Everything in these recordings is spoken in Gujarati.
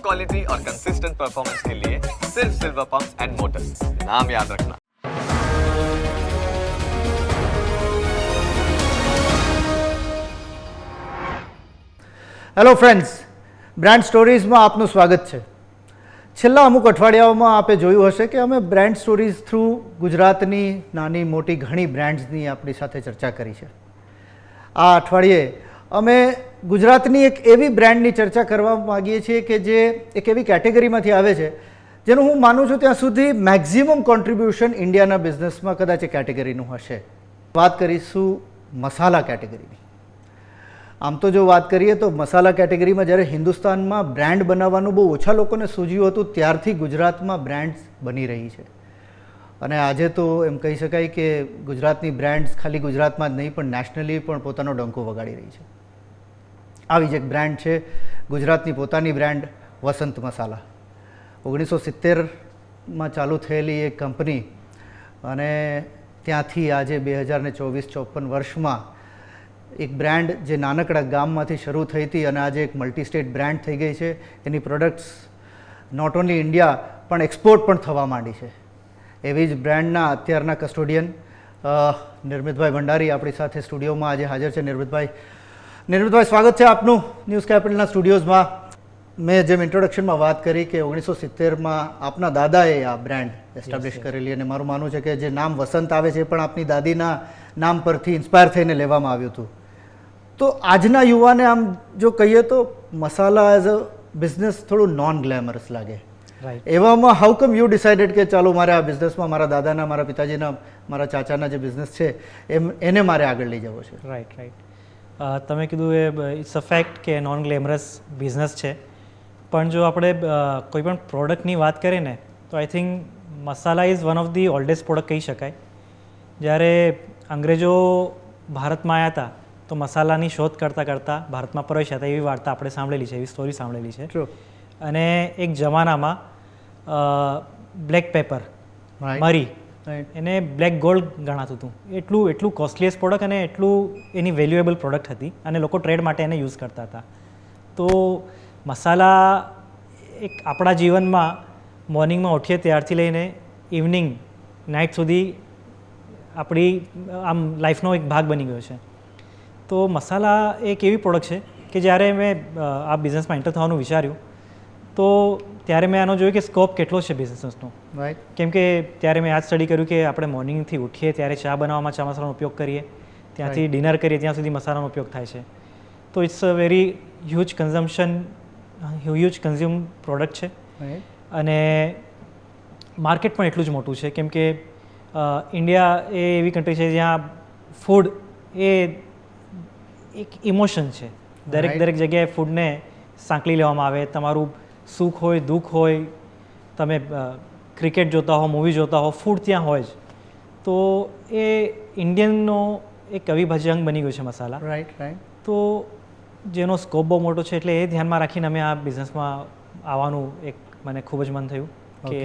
क्वालिटी और कंसिस्टेंट परफॉर्मेंस के लिए सिर्फ सिल्वर पंप्स एंड मोटर्स, नाम याद रखना। હેલો ફ્રેન્ડ્સ, બ્રાન્ડ સ્ટોરીઝમાં આપનું સ્વાગત છે. છેલ્લા અમુક અઠવાડિયાઓમાં આપે જોયું હશે કે અમે બ્રાન્ડ સ્ટોરીઝ થ્રુ ગુજરાતની નાની મોટી ઘણી બ્રાન્ડ્સની આપણી સાથે ચર્ચા કરી છે. આ અઠવાડિયે અમે ગુજરાતની એક એવી બ્રાન્ડની ચર્ચા કરવા માગીએ છીએ કે જે એક એવી કેટેગરીમાંથી આવે છે જેનું હું માનું છું ત્યાં સુધી મેક્ઝિમમ કોન્ટ્રીબ્યુશન ઇન્ડિયાના બિઝનેસમાં કદાચ એ કેટેગરીનું હશે. વાત કરીશું મસાલા કેટેગરીની. આમ તો જો વાત કરીએ તો મસાલા કેટેગરીમાં જ્યારે હિન્દુસ્તાનમાં બ્રાન્ડ બનાવવાનું બહુ ઓછા લોકોને સૂઝ્યું હતું ત્યારથી ગુજરાતમાં બ્રાન્ડ્સ બની રહી છે. અને આજે તો એમ કહી શકાય કે ગુજરાતની બ્રાન્ડ્સ ખાલી ગુજરાતમાં જ નહીં પણ નેશનલી પણ પોતાનો ડંકો વગાડી રહી છે. આવી જ એક બ્રાન્ડ છે ગુજરાતની પોતાની બ્રાન્ડ વસંત મસાલા. 1970માં ચાલુ થયેલી એક કંપની અને ત્યાંથી આજે 2024-54 વર્ષમાં એક બ્રાન્ડ જે નાનકડા ગામમાંથી શરૂ થઈ હતી અને આજે એક મલ્ટી સ્ટેટ બ્રાન્ડ થઈ ગઈ છે. એની પ્રોડક્ટ્સ નોટ ઓન્લી ઇન્ડિયા પણ એક્સપોર્ટ પણ થવા માંડી છે. એવી જ બ્રાન્ડના અત્યારના કસ્ટોડિયન નિર્મિતભાઈ ભંડારી આપણી સાથે સ્ટુડિયોમાં આજે હાજર છે. નિર્મિતભાઈ સ્વાગત છે આપનું ન્યૂઝ કેપિટલના સ્ટુડિયોઝમાં. મેં જેમ ઇન્ટ્રોડક્શનમાં વાત કરી કે 1970માં આપના દાદાએ આ બ્રાન્ડ એસ્ટાબ્લિશ કરેલી અને મારું માનવું છે કે જે નામ વસંત આવે છે એ પણ આપની દાદીના નામ પરથી ઇન્સ્પાયર થઈને લેવામાં આવ્યું હતું. તો આજના યુવાને આમ જો કહીએ તો મસાલા એઝ અ બિઝનેસ થોડું નોન ગ્લેમરસ લાગે. એવામાં હાઉ કમ યુ ડિસાઇડેડ કે ચાલો મારે આ બિઝનેસમાં મારા દાદાના, મારા પિતાજીના, મારા ચાચાના જે બિઝનેસ છે એને મારે આગળ લઈ જવો છે? રાઈટ. તમે કીધું એ ઇટ્સ અ ફેક્ટ કે નોન ગ્લેમરસ બિઝનેસ છે. પણ જો આપણે કોઈ પણ પ્રોડક્ટની વાત કરીએ ને તો I think masala is one of the oldest product કહી શકાય. જ્યારે અંગ્રેજો ભારતમાં આવ્યા હતા તો મસાલાની શોધ કરતાં ભારતમાં પ્રવેશ્યા હતા એવી વાર્તા આપણે સાંભળેલી છે, એવી સ્ટોરી સાંભળેલી છે. અને એક જમાનામાં બ્લેક પેપર, મરી, એને બ્લેક ગોલ્ડ ગણાતું હતું. એટલું કોસ્ટલીએસ્ટ પ્રોડક્ટ અને એટલું એની વેલ્યુએબલ પ્રોડક્ટ હતી અને લોકો ટ્રેડ માટે એને યુઝ કરતા હતા. તો મસાલા એક આપણા જીવનમાં મોર્નિંગમાં ઉઠીએ ત્યારથી લઈને ઇવનિંગ નાઇટ સુધી આપણી આમ લાઈફનો એક ભાગ બની ગયો છે. તો મસાલા એક એવી પ્રોડક્ટ છે કે જ્યારે મેં આ બિઝનેસમાં એન્ટર થવાનું વિચાર્યું તો ત્યારે મેં આનો જોયું કે સ્કોપ કેટલો છે બિઝનેસનો. કેમ કે ત્યારે મેં આ સ્ટડી કર્યું કે આપણે મોર્નિંગથી ઉઠીએ ત્યારે ચા બનાવવામાં ચા મસાલાનો ઉપયોગ કરીએ, ત્યાંથી ડિનર કરીએ ત્યાં સુધી મસાલાનો ઉપયોગ થાય છે. તો it's a very huge consume product છે. અને માર્કેટ પણ એટલું જ મોટું છે કેમ કે ઇન્ડિયા એ એવી કન્ટ્રી છે જ્યાં ફૂડ એ એક ઇમોશન છે. દરેક જગ્યાએ ફૂડને સાંકળી લેવામાં આવે. તમારું સુખ હોય, દુઃખ હોય, તમે ક્રિકેટ જોતા હો, મૂવી જોતા હો, ફૂડ ત્યાં હોય જ. તો એ ઇન્ડિયનનો એક અવિભાજ્ય અંગ બની ગયું છે મસાલા. રાઈટ. તો જેનો સ્કોપ બહુ મોટો છે એટલે એ ધ્યાનમાં રાખીને અમે આ બિઝનેસમાં આવવાનું એક મને ખૂબ જ મન થયું કે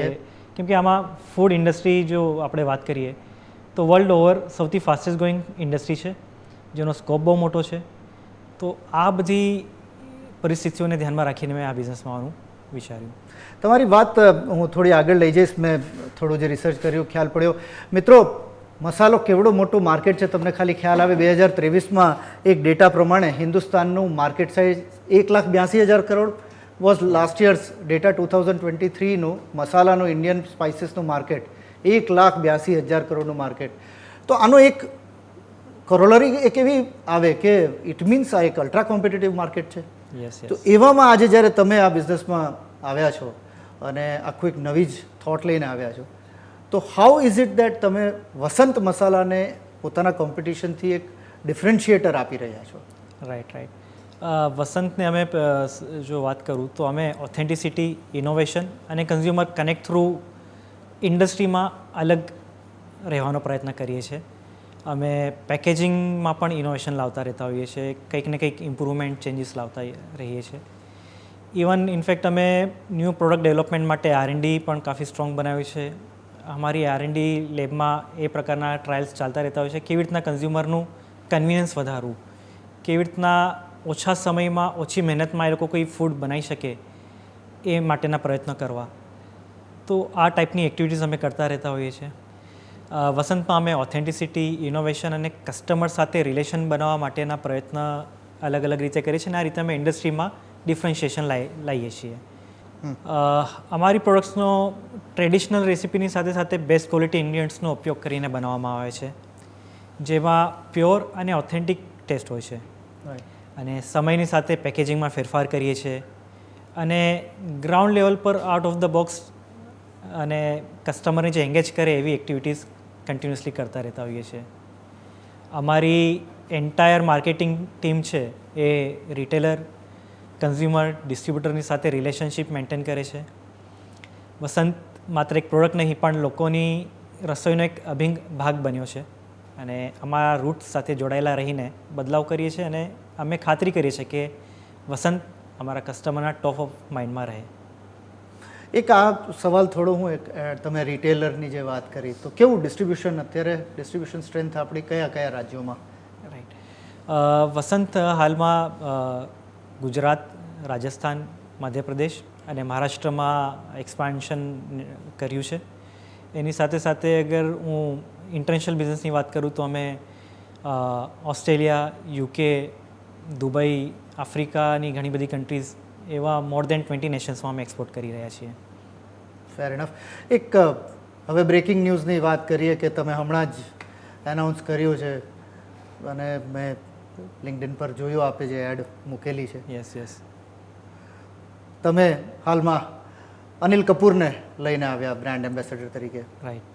કેમ કે આમાં ફૂડ ઇન્ડસ્ટ્રી જો આપણે વાત કરીએ તો વર્લ્ડ ઓવર સૌથી ફાસ્ટેસ્ટ ગ્રોઈંગ ઇન્ડસ્ટ્રી છે જેનો સ્કોપ બહુ મોટો છે. તો આ બધી પરિસ્થિતિઓને ધ્યાનમાં રાખીને મેં આ બિઝનેસમાં આવવાનું વિચાર્યું. તમારી વાત હું થોડી આગળ લઈ જઈશ. મેં થોડું જે રિસર્ચ કર્યું ખ્યાલ પડ્યો. મિત્રો, મસાલો કેવડો મોટો માર્કેટ છે તમને ખાલી ખ્યાલ આવે. 2023માં એક ડેટા પ્રમાણે હિન્દુસ્તાનનું market size 1,82,000 crore was last year's data. 2023નું મસાલાનું ઇન્ડિયન સ્પાઇસીસનું માર્કેટ 1,82,000 કરોડનું માર્કેટ. તો આનો એક કોરોલરી એક એવી આવે કે ઇટ મીન્સ આ એક અલ્ટ્રા કોમ્પિટિટિવ માર્કેટ છે. તો એવામાં આજે જ્યારે તમે આ બિઝનેસમાં આવ્યા છો અને આખું એક નવી જ થોટ લઈને આવ્યા છો તો હાઉ ઇઝ ઇટ દેટ તમે વસંત મસાલાને પોતાના કોમ્પિટિશનથી એક ડિફરન્શિએટર આપી રહ્યા છો? રાઈટ. વસંતને અમે જો વાત કરું તો અમે ઓથેન્ટિસિટી, ઇનોવેશન અને કન્ઝ્યુમર કનેક્ટ થ્રુ ઇન્ડસ્ટ્રીમાં અલગ રહેવાનો પ્રયત્ન કરીએ છીએ. અમે પેકેજિંગમાં પણ ઇનોવેશન લાવતા રહેતા હોઈએ છીએ, કંઈક ને કંઈક ઇમ્પ્રુવમેન્ટ, ચેન્જીસ લાવતા રહીએ છીએ. ઇવન ઇનફેક્ટ અમે ન્યૂ પ્રોડક્ટ ડેવલપમેન્ટ માટે R&D પણ કાફી સ્ટ્રોંગ બનાવ્યું છે. અમારી R&D લેબમાં એ પ્રકારના ટ્રાયલ્સ ચાલતા રહેતા હોય છે. કેવી રીતના કન્ઝ્યુમરનું કન્વિનિયન્સ વધારવું, કેવી રીતના ઓછા સમયમાં ઓછી મહેનતમાં એ લોકો કોઈ ફૂડ બનાવી શકે એ માટેના પ્રયત્નો કરવા. તો આ ટાઈપની એક્ટિવિટીઝ અમે કરતા રહેતા હોઈએ છીએ. વસંતમાં અમે ઓથેન્ટિસિટી, ઇનોવેશન અને કસ્ટમર સાથે રિલેશન બનાવવા માટેના પ્રયત્ન અલગ અલગ રીતે કરીએ છીએ અને આ રીતે અમે ઇન્ડસ્ટ્રીમાં ડિફરન્શિએશન લાવીએ છીએ. અમારી પ્રોડક્ટ્સનો ટ્રેડિશનલ રેસિપીની સાથે સાથે બેસ્ટ ક્વોલિટી ઇન્ગ્રીડિયન્ટ્સનો ઉપયોગ કરીને બનાવવામાં આવે છે, જેમાં પ્યોર અને ઓથેન્ટિક ટેસ્ટ હોય છે. અને સમયની સાથે પેકેજિંગમાં ફેરફાર કરીએ છીએ અને ગ્રાઉન્ડ લેવલ પર આઉટ ઓફ ધ બોક્સ અને કસ્ટમરને જે એંગેજ કરે એવી એક્ટિવિટીઝ કન્ટિન્યુઅસલી કરતા રહેતા હોઈએ છીએ. અમારી એન્ટાયર માર્કેટિંગ ટીમ છે એ રિટેલર, કન્ઝ્યુમર, ડિસ્ટ્રીબ્યુટરની સાથે રિલેશનશિપ મેન્ટેન કરે છે. વસંત માત્ર એક પ્રોડક્ટ નહીં પણ લોકોની રસોઈનો એક અભિન્ન ભાગ બન્યો છે અને અમારા રૂટ્સ સાથે જોડાયેલા રહીને બદલાવ કરીએ છીએ અને અમે ખાતરી કરીએ છીએ કે વસંત અમારા કસ્ટમરના ટોપ ઓફ માઇન્ડમાં રહે. એક આ સવાલ થોડો હું તમે રિટેલરની જે વાત કરી તો કેવું ડિસ્ટ્રીબ્યુશન અત્યારે ડિસ્ટ્રીબ્યુશન સ્ટ્રેન્થ આપણી કયા રાજ્યોમાં? રાઈટ. વસંત હાલમાં ગુજરાત, રાજસ્થાન, મધ્યપ્રદેશ અને મહારાષ્ટ્રમાં એક્સપાન્શન કર્યું છે. એની સાથે સાથે અગર હું ઇન્ટરનેશનલ બિઝનેસની વાત કરું તો અમે ઓસ્ટ્રેલિયા, યુકે, દુબઈ, આફ્રિકાની ઘણી બધી કન્ટ્રીઝ એવા મોર દેન 20 નેશન્સમાં અમે એક્સપોર્ટ કરી રહ્યા છીએ. ફેર ઇનફ. એક હવે બ્રેકિંગ ન્યૂઝની વાત કરીએ કે તમે હમણાં જ એનાઉન્સ કર્યું છે અને મેં લિંક્ડઇન પર જોયું આપે જે એડ મૂકેલી છે. યસ. તમે હાલમાં અનિલ કપૂરને લઈને આવ્યા બ્રાન્ડ એમ્બેસેડર તરીકે. રાઈટ.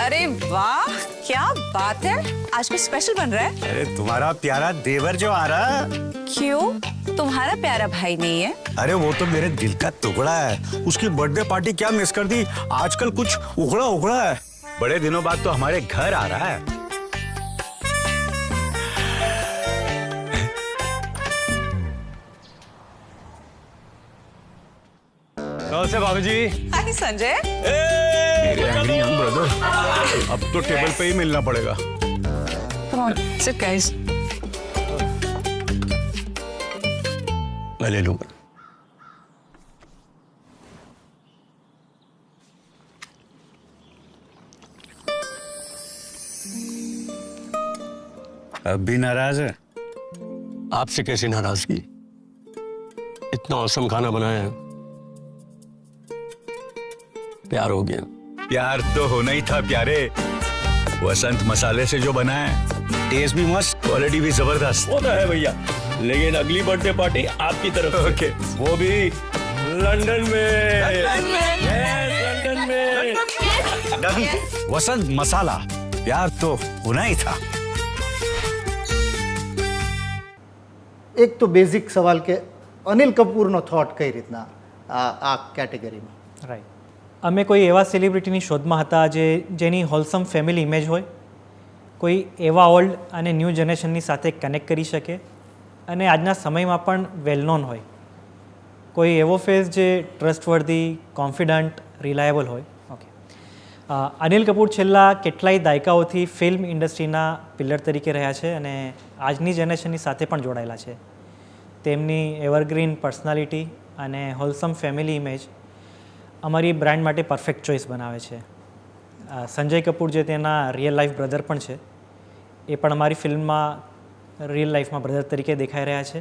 अरे वाह, क्या बात है, आज कुछ स्पेशल बन रहा है. अरे तुम्हारा प्यारा देवर जो आ रहा है. क्यों, तुम्हारा प्यारा भाई नहीं है? अरे वो तो मेरे दिल का टुकड़ा है. उसकी बर्थडे पार्टी क्या मिस कर दी. आजकल कुछ उखड़ा उखड़ा है. बड़े दिनों बाद तो हमारे घर आ रहा है. नमस्ते भाभी जी. हाय संजय. मेरे एंग्री यंग ब्रदर, अब तो टेबल पे ही मिलना पड़ेगा. Come on, sit guys. मैं ले लूंगा. अब भी नाराज है? आपसे कैसी नाराजगी, इतना औसम खाना बनाया है, प्यार हो गया. प्यार तो होना ही था प्यारे. वसंत मसाले से जो बना है, टेस्ट भी मस्त, क्वालिटी भी जबरदस्त. वो तो है भैया, लेकिन अगली बर्थडे पार्टी आपकी तरफ से. ओके. वो भी लंदन में. लंदन में. वसंत मसाला, प्यार तो होना ही था. એક તો બેઝિક સવાલ કે અનિલ કપૂરનો થોટ કઈ રીતના આ કેટેગરીમાં? રાઈટ. અમે કોઈ એવા સેલિબ્રિટીની શોધમાં હતા જેની હોલસમ ફેમિલી ઇમેજ હોય, કોઈ એવા ઓલ્ડ અને ન્યૂ જનરેશનની સાથે કનેક્ટ કરી શકે અને આજના સમયમાં પણ વેલ નોન હોય. કોઈ એવો ફેસ જે ટ્રસ્ટવર્ધી, કોન્ફિડન્ટ, રિલાયેબલ હોય. ઓકે. અનિલ કપૂર છેલ્લા કેટલાય દાયકાઓથી ફિલ્મ ઇન્ડસ્ટ્રીના પિલર તરીકે રહ્યા છે અને આજની જનરેશનની સાથે પણ જોડાયેલા છે. તેમની એવરગ્રીન પર્સનાલિટી અને હોલસમ ફેમિલી ઇમેજ અમારી બ્રાન્ડ માટે પરફેક્ટ ચોઇસ બનાવે છે. સંજય કપૂર જે તેના રિયલ લાઈફ બ્રધર પણ છે, એ પણ અમારી ફિલ્મમાં રિયલ લાઈફમાં બ્રધર તરીકે દેખાઈ રહ્યા છે.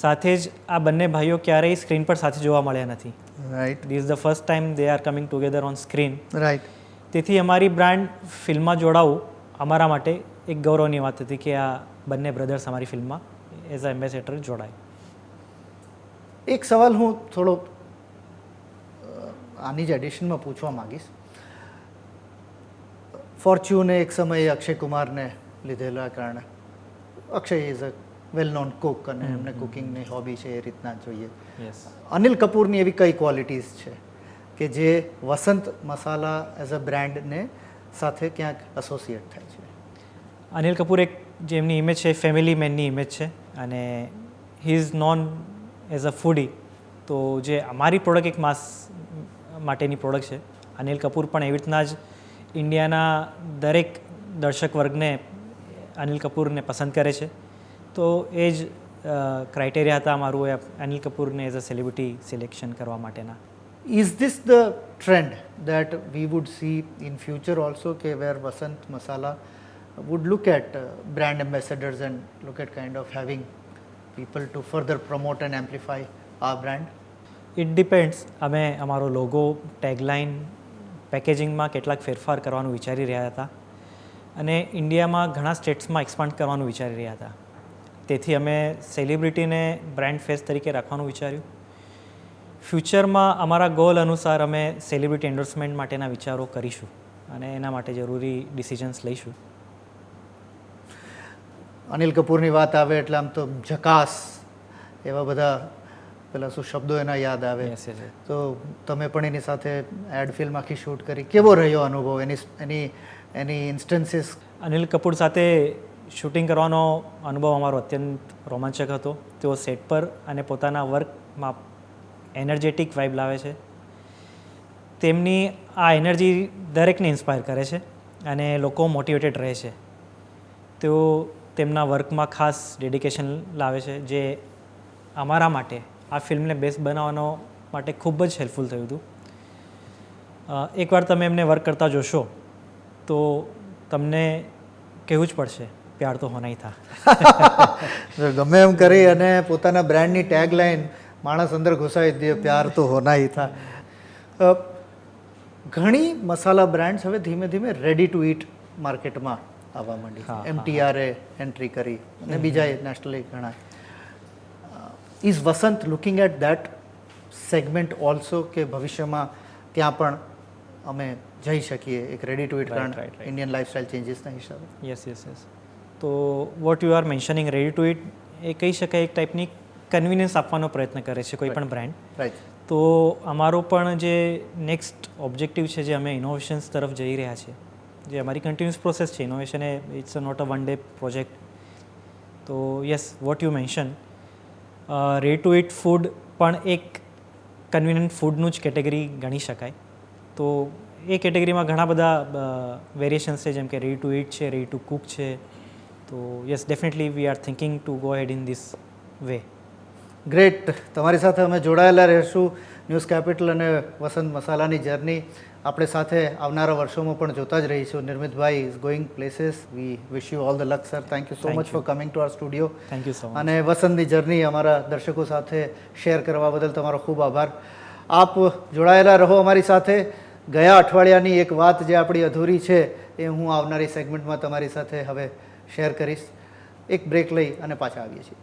સાથે જ આ બંને ભાઈઓ ક્યારેય સ્ક્રીન પર સાથે જોવા મળ્યા નથી. Right. This is the first time they are coming together on screen. Right. તેથી અમારી બ્રાન્ડ ફિલ્મમાં જોડાવું અમારા માટે એક ગૌરવની વાત હતી કે આ બંને બ્રધર્સ અમારી ફિલ્મમાં એઝ અ એમ્બેસેડર જોડાય. એક સવાલ હું થોડો આની જ એડિશનમાં પૂછવા માગીશ. ફોર્ચ્યુને એક સમયે અક્ષય કુમારને લીધેલા કારણે Akshay is a well known Cook અને એમને કુકિંગની હોબી છે એ રીતના જોઈએ. યસ. અનિલ કપૂરની એવી કઈ ક્વોલિટીઝ છે કે જે વસંત મસાલા એઝ અ બ્રાન્ડને સાથે ક્યાંક એસોસિએટ થાય છે? અનિલ કપૂર એક જે એમની ઇમેજ છે ફેમિલી મેનની ઇમેજ છે અને he is known as a foodie. તો જે અમારી પ્રોડક્ટ એક માસ માટેની પ્રોડક્ટ છે, અનિલ કપૂર પણ એવી રીતના જ ઇન્ડિયાના દરેક દર્શક વર્ગને અનિલ કપૂરને પસંદ કરે છે. તો એ જ ક્રાઇટેરિયા હતા અમારું એ અનિલ કપૂરને એઝ અ સેલિબ્રિટી સિલેક્શન કરવા માટેના. Is this the trend that we would see in future also, ke where Vasant Masala would look at brand ambassadors and look at kind of having people to further promote and amplify our brand? It depends. અમે અમારો લોગો, ટેગલાઇન, પેકેજિંગમાં કેટલાક ફેરફાર કરવાનું વિચારી રહ્યા હતા અને ઇન્ડિયામાં ઘણા સ્ટેટ્સમાં એક્સપાન્ડ કરવાનું વિચારી રહ્યા હતા. તેથી અમે સેલિબ્રિટીને બ્રાન્ડ ફેસ તરીકે રાખવાનું વિચાર્યું. ફ્યુચરમાં અમારા ગોલ અનુસાર અમે સેલિબ્રિટી એન્ડોર્સમેન્ટ માટેના વિચારો કરીશું અને એના માટે જરૂરી ડિસિઝન્સ લઈશું. અનિલ કપૂરની વાત આવે એટલે આમ તો ઝકાસ એવા બધા પેલા શું શબ્દો એના યાદ આવે. Yes, yes, yes. તો તમે પણ એની સાથે એડ ફિલ્મ આખી શૂટ કરી, કેવો રહ્યો અનુભવ, એની ઇન્સ્ટન્સીસ? અનિલ કપૂર સાથે શૂટિંગ કરવાનો અનુભવ અમારો અત્યંત રોમાંચક હતો. તેઓ સેટ પર અને પોતાના વર્કમાં એનર્જેટિક વાઇબ લાવે છે. તેમની આ એનર્જી દરેકને ઇન્સ્પાયર કરે છે અને લોકો મોટિવેટેડ રહે છે. તેઓ તેમના વર્કમાં ખાસ ડેડિકેશન લાવે છે, જે અમારા માટે આ ફિલ્મને બેસ્ટ બનાવવાનો માટે ખૂબ જ હેલ્પફુલ થયું હતું. એકવાર તમે એમને વર્ક કરતા જોશો તો તમને કહેવું જ પડશે, પ્યાર તો હોના હી થા. ગમે એમ કરી અને પોતાના બ્રાન્ડની ટેગ લાઈન માણસ અંદર ઘુસાવી દે, પ્યાર તો હોના હી થા. ઘણી મસાલા બ્રાન્ડ્સ હવે ધીમે ધીમે રેડી ટુ ઈટ માર્કેટમાં આવવા માંડી. MTR એન્ટ્રી કરી અને બીજા નેશનલી ઘણા. Is Vasant looking at that segment also, કે ભવિષ્યમાં ત્યાં પણ અમે જઈ શકીએ એક ready to eat right. Indian lifestyle ચેન્જીસના હિસાબે? યસ. તો what you are mentioning, ready to eat એ કહી શકાય એક ટાઈપની કન્વિનિયન્સ આપવાનો પ્રયત્ન કરે છે કોઈ પણ બ્રાન્ડ. રાઈટ. તો અમારો પણ જે નેક્સ્ટ ઓબ્જેક્ટિવ છે, જે અમે ઇનોવેશન્સ તરફ જઈ રહ્યા છીએ, જે અમારી કન્ટિન્યુઅસ પ્રોસેસ છે, ઇનોવેશન એ it's not a one day project. તો yes, what you mention, ready to eat food પણ એક કન્વિનિયન્ટ ફૂડનું જ કેટેગરી ગણી શકાય. તો એ કેટેગરીમાં ઘણા બધા વેરિએશન્સ છે, જેમ કે રેડી ટુ ઇટ છે, રેડી ટુ કુક છે. તો yes, definitely we are thinking to go head in this way. Great. તમારી સાથે અમે જોડાયેલા રહીશું. ન્યૂઝ કેપિટલ અને વસંત મસાલાની જર્ની આપણે સાથે આવનારા વર્ષોમાં પણ જોતા જ રહીશું. નિર્મિતભાઈ is going places. We wish you all the luck sir. Thank you so much for coming to our studio. Thank you so much. અને વસંતની જર્ની અમારા દર્શકો સાથે શેર કરવા બદલ તમારો ખૂબ આભાર. આપ જોડાયેલા રહો અમારી સાથે. ગયા અઠવાડિયાની એક વાત જે આપણી અધૂરી છે એ હું આવનારી સેગમેન્ટમાં તમારી સાથે હવે શેર કરીશ. એક બ્રેક લઈ અને પાછા આવીએ છીએ.